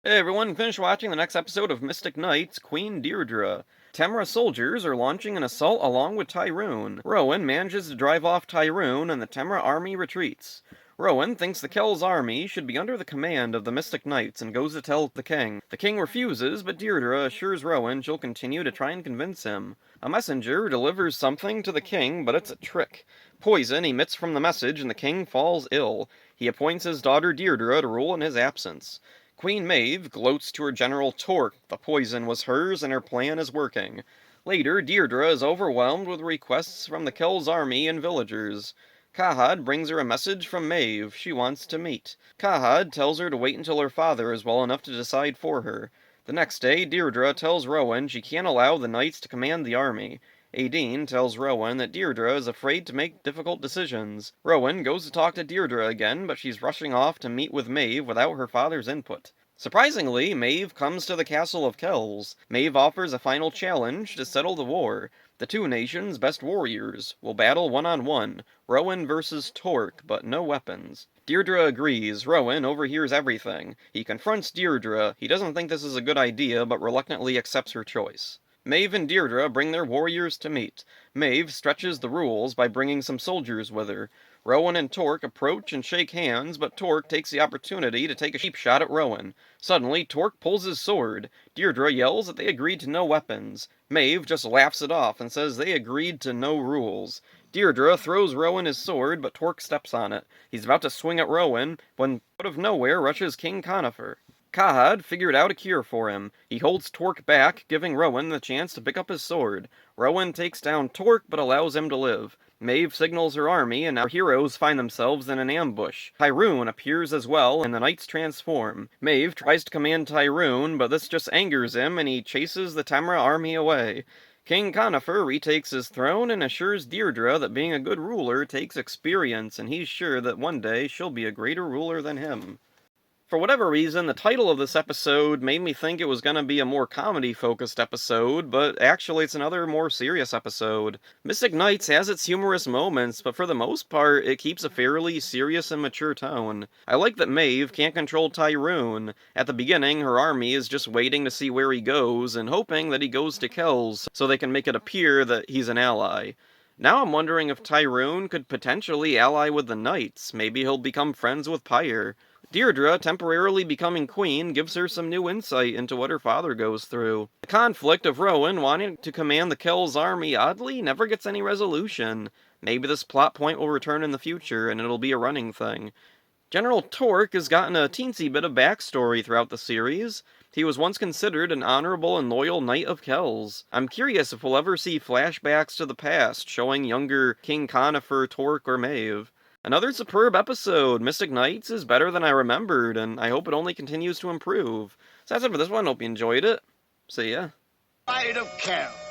Hey everyone, finish watching the next episode of Mystic Knights, Queen Deirdre. Tamra soldiers are launching an assault along with Tyrone. Rowan manages to drive off Tyrone and the Tamra army retreats. Rowan thinks the Kells army should be under the command of the Mystic Knights and goes to tell the king. The king refuses, but Deirdre assures Rowan she'll continue to try and convince him. A messenger delivers something to the king, but it's a trick. Poison emits from the message and the king falls ill. He appoints his daughter Deirdre to rule in his absence. Queen Maeve gloats to her General Torque the poison was hers and her plan is working. Later, Deirdre is overwhelmed with requests from the Kells army and villagers. Kahad brings her a message from Maeve. She wants to meet. Kahad tells her to wait until her father is well enough to decide for her. The next day, Deirdre tells Rowan she can't allow the knights to command the army. Adine tells Rowan that Deirdre is afraid to make difficult decisions. Rowan goes to talk to Deirdre again, but she's rushing off to meet with Maeve without her father's input. Surprisingly, Maeve comes to the castle of Kells. Maeve offers a final challenge to settle the war. The two nations' best warriors will battle one-on-one, Rowan versus Torque, but no weapons. Deirdre agrees. Rowan overhears everything. He confronts Deirdre. He doesn't think this is a good idea, but reluctantly accepts her choice. Maeve and Deirdre bring their warriors to meet. Maeve stretches the rules by bringing some soldiers with her. Rowan and Torque approach and shake hands, but Torque takes the opportunity to take a cheap shot at Rowan. Suddenly, Torque pulls his sword. Deirdre yells that they agreed to no weapons. Maeve just laughs it off and says they agreed to no rules. Deirdre throws Rowan his sword, but Torque steps on it. He's about to swing at Rowan when out of nowhere rushes King Conifer. Kahad figured out a cure for him. He holds Torque back, giving Rowan the chance to pick up his sword. Rowan takes down Torque but allows him to live. Maeve signals her army, and our heroes find themselves in an ambush. Tyrone appears as well, and the knights transform. Maeve tries to command Tyrone, but this just angers him, and he chases the Tamra army away. King Conifer retakes his throne and assures Deirdre that being a good ruler takes experience, and he's sure that one day she'll be a greater ruler than him. For whatever reason, the title of this episode made me think it was going to be a more comedy-focused episode, but actually it's another more serious episode. Mystic Knights has its humorous moments, but for the most part, it keeps a fairly serious and mature tone. I like that Maeve can't control Tyrone. At the beginning, her army is just waiting to see where he goes, and hoping that he goes to Kells, so they can make it appear that he's an ally. Now I'm wondering if Tyrone could potentially ally with the Knights. Maybe he'll become friends with Pyre. Deirdre temporarily becoming queen gives her some new insight into what her father goes through. The conflict of Rowan wanting to command the Kells army oddly never gets any resolution. Maybe this plot point will return in the future and it'll be a running thing. General Torque has gotten a teensy bit of backstory throughout the series. He was once considered an honorable and loyal knight of Kells. I'm curious if we'll ever see flashbacks to the past showing younger King Conifer, Torque, or Maeve. Another superb episode. Mystic Knights is better than I remembered, and I hope it only continues to improve. So that's it for this one. Hope you enjoyed it. See ya. Pride of Kells.